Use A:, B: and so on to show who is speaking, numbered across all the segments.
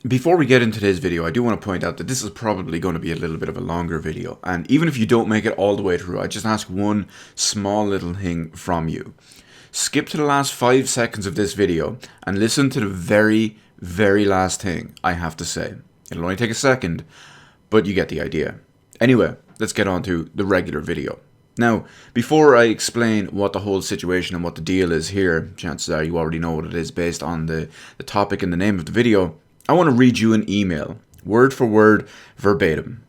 A: Before we get into today's video, I do want to point out that this is probably going to be a little bit of a longer video. And even if you don't make it all the way through, I just ask one small little thing from you. Skip to the last 5 seconds of this video and listen to the very last thing I have to say. It'll only take a second, but you get the idea. Anyway, let's get on to the regular video. Now, before I explain what the whole situation and what the deal is here, chances are you already know what it is based on the topic and the name of the video, I want to read you an email, word for word, verbatim.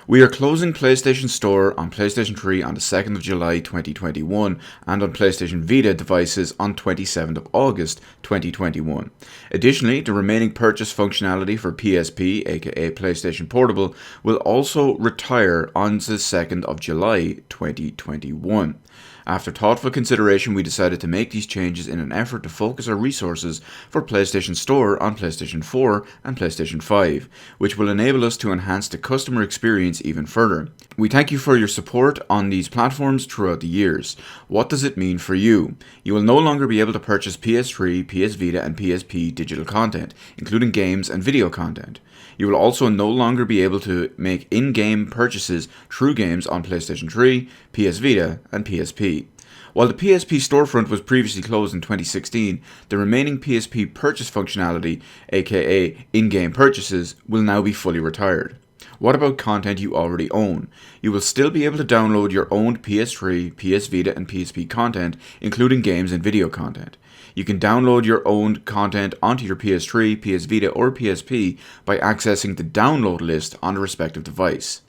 A: We are closing PlayStation Store on PlayStation 3 on the 2nd of July 2021 and on PlayStation Vita devices on 27th of August 2021. Additionally, the remaining purchase functionality for PSP, aka PlayStation Portable, will also retire on the 2nd of July 2021. After thoughtful consideration, we decided to make these changes in an effort to focus our resources for PlayStation Store on PlayStation 4 and PlayStation 5, which will enable us to enhance the customer experience even further. We thank you for your support on these platforms throughout the years. What does it mean for you? You will no longer be able to purchase PS3, PS Vita, and PSP digital content, including games and video content. You will also no longer be able to make in-game purchases through games on PlayStation 3, PS Vita, and PSP. While the PSP storefront was previously closed in 2016, the remaining PSP purchase functionality, aka in-game purchases, will now be fully retired. What about content you already own? You will still be able to download your own PS3, PS Vita, and PSP content, including games and video content. You can download your own content onto your PS3, PS Vita, or PSP by accessing the download list on the respective device.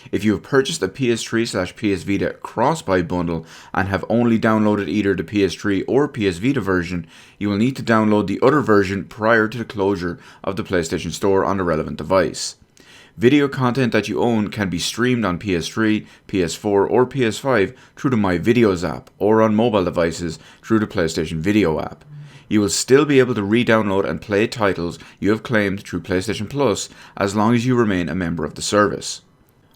A: If you have purchased a PS3/PS Vita cross-buy bundle and have only downloaded either the PS3 or PS Vita version, you will need to download the other version prior to the closure of the PlayStation Store on the relevant device. Video content that you own can be streamed on PS3, PS4, or PS5 through the My Videos app, or on mobile devices through the PlayStation Video app. You will still be able to re-download and play titles you have claimed through PlayStation Plus as long as you remain a member of the service.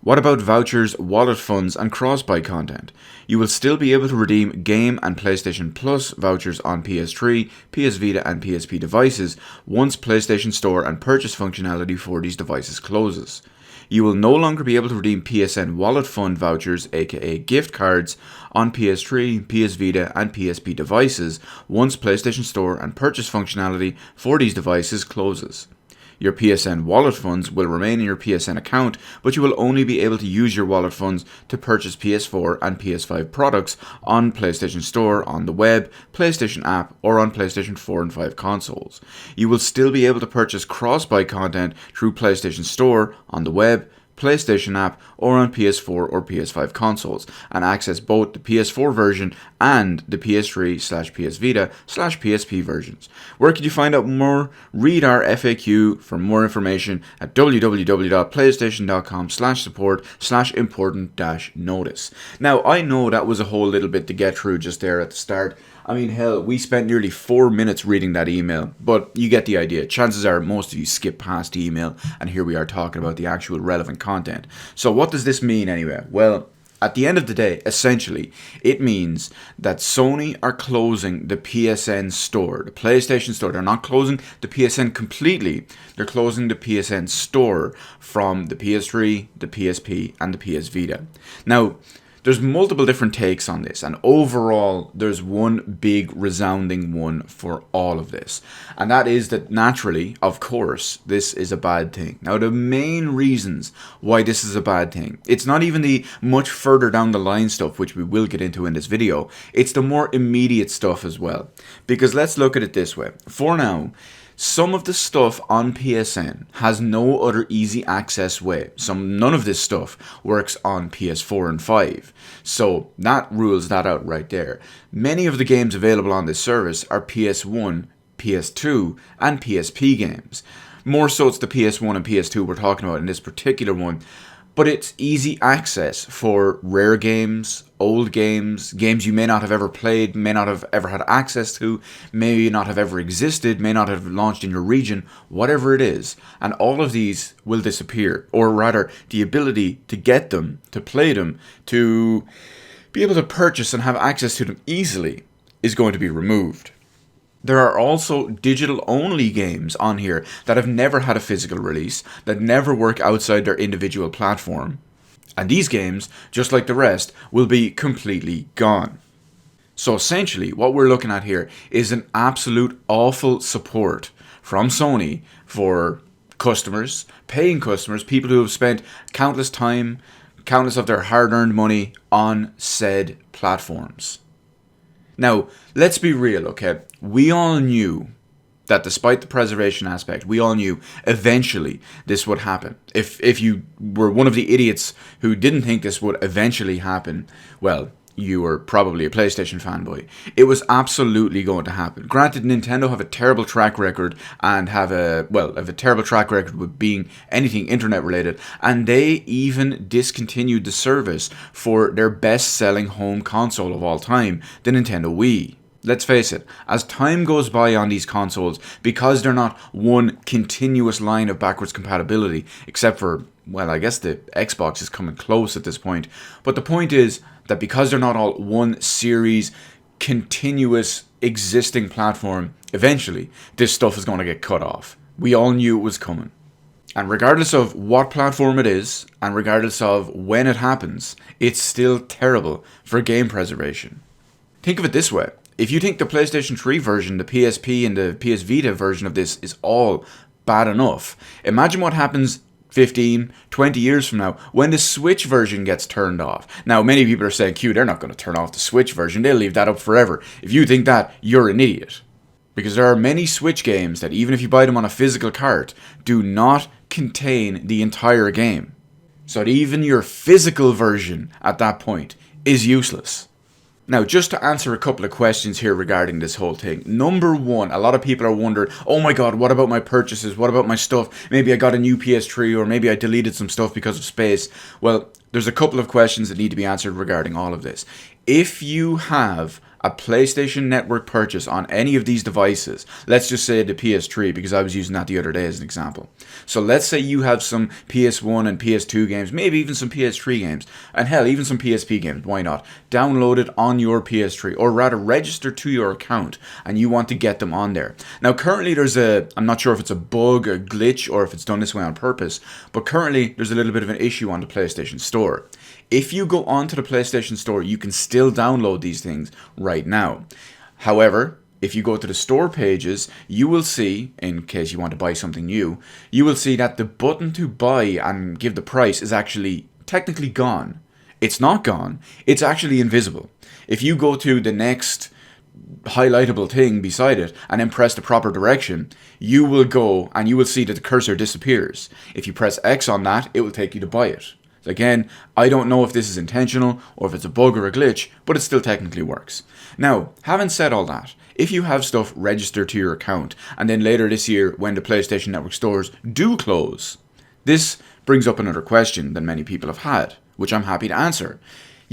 A: What about vouchers, wallet funds, and cross-buy content? You will still be able to redeem Game and PlayStation Plus vouchers on PS3, PS Vita, and PSP devices once PlayStation Store and purchase functionality for these devices closes. You will no longer be able to redeem PSN Wallet Fund vouchers, aka gift cards, on PS3, PS Vita, and PSP devices once PlayStation Store and purchase functionality for these devices closes. Your PSN wallet funds will remain in your PSN account, but you will only be able to use your wallet funds to purchase PS4 and PS5 products on PlayStation Store, on the web, PlayStation app, or on PlayStation 4 and 5 consoles. You will still be able to purchase cross-buy content through PlayStation Store, on the web, PlayStation app, or on PS4 or PS5 consoles, and access both the PS4 version and the PS3/PS Vita/PSP versions. Where can you find out more? Read our FAQ for more information at www.playstation.com/support/important-notice. Now, I know that was a whole little bit to get through just there at the start. I mean, hell, we spent nearly 4 minutes reading that email, but you get the idea. Chances are most of you skip past the email, and here we are talking about the actual relevant content. So what does this mean anyway? Well, at the end of the day, essentially, it means that Sony are closing the PSN store, the PlayStation Store. They're not closing the PSN completely. They're closing the PSN store from the PS3, the PSP, and the PS Vita. Now, there's multiple different takes on this, and overall there's one big resounding one for all of this, and that is that naturally, of course, this is a bad thing. Now, the main reasons why this is a bad thing, it's not even the much further down the line stuff, which we will get into in this video, it's the more immediate stuff as well. Because let's look at it this way. For now, some of the stuff on PSN has no other easy access way. None of this stuff works on PS4 and 5. So that rules that out right there. Many of the games available on this service are PS1, PS2, and PSP games. More so it's the PS1 and PS2 we're talking about in this particular one. But it's easy access for rare games, old games, games you may not have ever played, may not have ever had access to, may not have ever existed, may not have launched in your region, whatever it is. And all of these will disappear. Or rather, the ability to get them, to play them, to be able to purchase and have access to them easily is going to be removed. There are also digital-only games on here that have never had a physical release, that never work outside their individual platform. And these games, just like the rest, will be completely gone. So essentially, what we're looking at here is an absolute awful support from Sony for customers, paying customers, people who have spent countless time, countless of their hard-earned money on said platforms. Now, let's be real, okay? We all knew that despite the preservation aspect, we all knew eventually this would happen. If you were one of the idiots who didn't think this would eventually happen, well, you were probably a PlayStation fanboy. It was absolutely going to happen. Granted, Nintendo have a terrible track record and have a terrible track record with being anything internet related, and they even discontinued the service for their best-selling home console of all time, the Nintendo Wii. Let's face it, as time goes by on these consoles, because they're not one continuous line of backwards compatibility, except for, well, I guess the Xbox is coming close at this point, but the point is that because they're not all one series, continuous, existing platform, eventually, this stuff is going to get cut off. We all knew it was coming. And regardless of what platform it is, and regardless of when it happens, it's still terrible for game preservation. Think of it this way. If you think the PlayStation 3 version, the PSP and the PS Vita version of this is all bad enough, imagine what happens 15, 20 years from now when the Switch version gets turned off. Now, many people are saying, Q, they're not going to turn off the Switch version. They'll leave that up forever. If you think that, you're an idiot. Because there are many Switch games that, even if you buy them on a physical cart, do not contain the entire game. So that even your physical version at that point is useless. Now, just to answer a couple of questions here regarding this whole thing. Number one, a lot of people are wondering, oh my god, what about my purchases? What about my stuff? Maybe I got a new PS3 or maybe I deleted some stuff because of space. Well, there's a couple of questions that need to be answered regarding all of this. If you have a PlayStation Network purchase on any of these devices, let's just say the PS3 because I was using that the other day as an example. So let's say you have some PS1 and PS2 games, maybe even some PS3 games, and hell, even some PSP games, why not? Download it on your PS3, or rather register to your account, and you want to get them on there. Now currently I'm not sure if it's a bug, a glitch, or if it's done this way on purpose, but currently there's a little bit of an issue on the PlayStation Store. If you go onto the PlayStation Store, you can still download these things right now. However, if you go to the store pages, you will see, in case you want to buy something new, you will see that the button to buy and give the price is actually technically gone. It's not gone, it's actually invisible. If you go to the next highlightable thing beside it and then press the proper direction, you will go and you will see that the cursor disappears. If you press X on that, it will take you to buy it. Again, I don't know if this is intentional or if it's a bug or a glitch, but it still technically works. Now, having said all that, if you have stuff registered to your account, and then later this year when the PlayStation Network stores do close, this brings up another question that many people have had, which I'm happy to answer.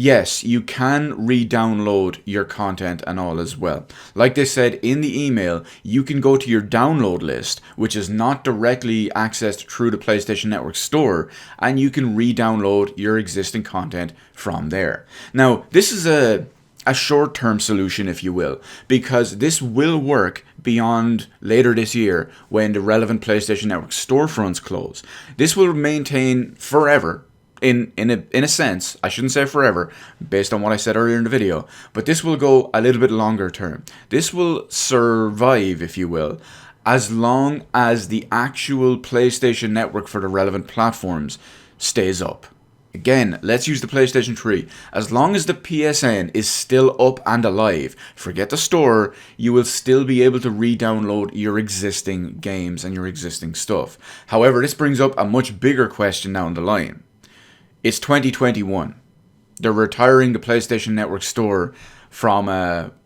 A: Yes, you can re-download your content and all as well. Like they said in the email, you can go to your download list, which is not directly accessed through the PlayStation Network store, and you can re-download your existing content from there. Now, this is a short-term solution, if you will, because this will work beyond later this year when the relevant PlayStation Network storefronts close. This will maintain forever. In a sense, I shouldn't say forever, based on what I said earlier in the video, but this will go a little bit longer term. This will survive, if you will, as long as the actual PlayStation Network for the relevant platforms stays up. Again, let's use the PlayStation 3. As long as the PSN is still up and alive, forget the store, you will still be able to re-download your existing games and your existing stuff. However, this brings up a much bigger question down the line. It's 2021. They're retiring the PlayStation Network store from,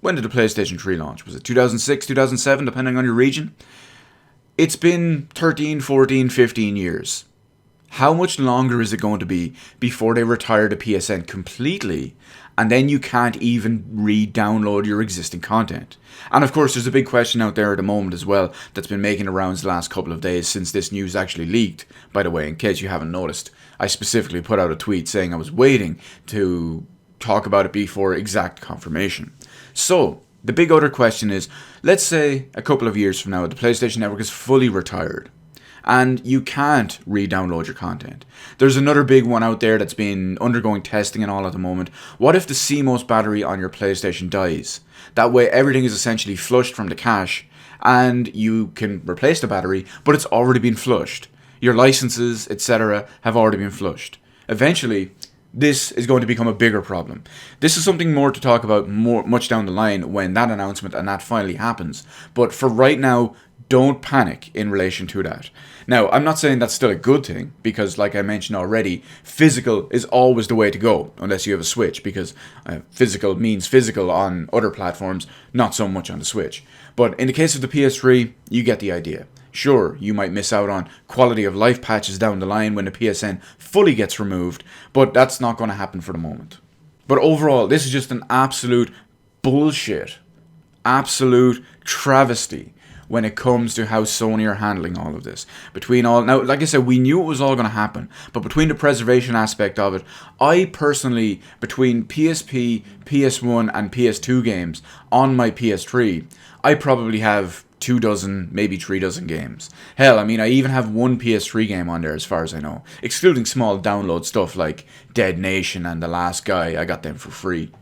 A: when did the PlayStation 3 launch? Was it 2006, 2007, depending on your region? It's been 13, 14, 15 years. How much longer is it going to be before they retire the PSN completely, and then you can't even re-download your existing content? And of course, there's a big question out there at the moment as well that's been making the rounds the last couple of days since this news actually leaked. By the way, in case you haven't noticed, I specifically put out a tweet saying I was waiting to talk about it before exact confirmation. So, The big other question is, let's say a couple of years from now, the PlayStation Network is fully retired and you can't re-download your content. There's another big one out there that's been undergoing testing and all at the moment. What if the CMOS battery on your PlayStation dies? That way everything is essentially flushed from the cache and you can replace the battery, but it's already been flushed. Your licenses, etc. have already been flushed. Eventually, this is going to become a bigger problem. This is something more to talk about much down the line when that announcement and that finally happens. But for right now, don't panic in relation to that. Now, I'm not saying that's still a good thing, because like I mentioned already, physical is always the way to go, unless you have a Switch, because physical means physical on other platforms, not so much on the Switch. But in the case of the PS3, you get the idea. Sure, you might miss out on quality of life patches down the line when the PSN fully gets removed, but that's not going to happen for the moment. But overall, this is just an absolute bullshit, absolute travesty when it comes to how Sony are handling all of this. Now, like I said, we knew it was all going to happen, but between the preservation aspect of it, I personally, between PSP, PS1 and PS2 games on my PS3, I probably have 2 dozen, maybe 3 dozen games. Hell, I mean, I even have one PS3 game on there as far as I know, excluding small download stuff like Dead Nation and The Last Guy. I got them for free.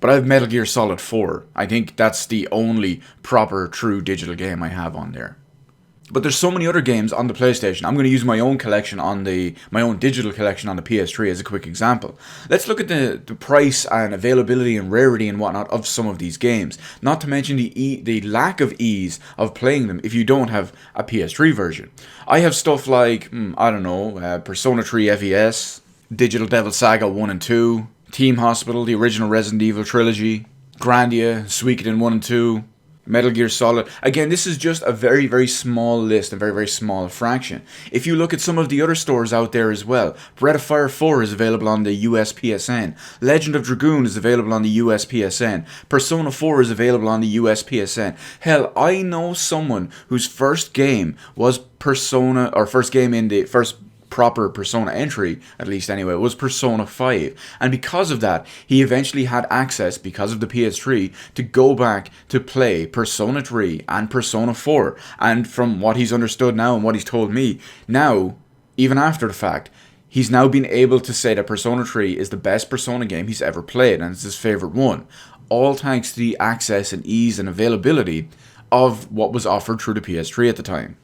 A: But I have Metal Gear Solid 4. I think that's the only proper, true digital game I have on there. But there's so many other games on the PlayStation. I'm going to use my own collection my own digital collection on the PS3 as a quick example. Let's look at the price and availability and rarity and whatnot of some of these games. Not to mention the lack of ease of playing them if you don't have a PS3 version. I have stuff like, Persona 3 FES, Digital Devil Saga 1 and 2, Team Hospital, the original Resident Evil trilogy, Grandia, Suikoden 1 and 2, Metal Gear Solid. Again, this is just a very, very small list, a very, very small fraction. If you look at some of the other stores out there as well, Breath of Fire 4 is available on the US PSN, Legend of Dragoon is available on the US PSN, Persona 4 is available on the US PSN. Hell, I know someone whose first game was first proper Persona entry, at least anyway, was Persona 5. And because of that, he eventually had access, because of the PS3, to go back to play Persona 3 and Persona 4. And from what he's understood now and what he's told me, now, even after the fact, he's now been able to say that Persona 3 is the best Persona game he's ever played, and it's his favourite one. All thanks to the access and ease and availability of what was offered through the PS3 at the time.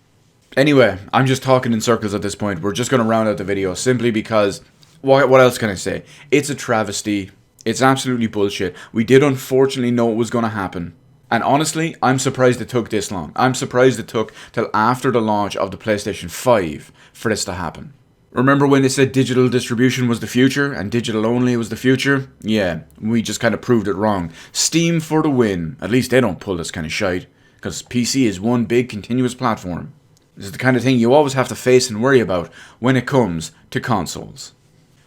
A: Anyway, I'm just talking in circles at this point. We're just going to round out the video simply because, what else can I say? It's a travesty. It's absolutely bullshit. We did unfortunately know it was going to happen. And honestly, I'm surprised it took this long. I'm surprised it took till after the launch of the PlayStation 5 for this to happen. Remember when they said digital distribution was the future and digital only was the future? Yeah, we just kind of proved it wrong. Steam for the win. At least they don't pull this kind of shite, because PC is one big continuous platform. This is the kind of thing you always have to face and worry about when it comes to consoles.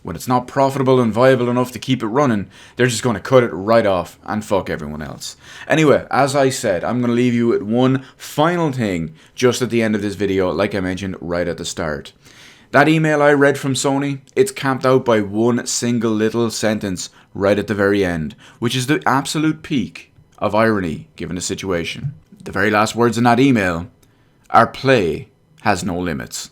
A: When it's not profitable and viable enough to keep it running, they're just going to cut it right off and fuck everyone else. Anyway, as I said, I'm going to leave you with one final thing just at the end of this video, like I mentioned right at the start. That email I read from Sony, it's capped out by one single little sentence right at the very end, which is the absolute peak of irony given the situation. The very last words in that email: our play has no limits.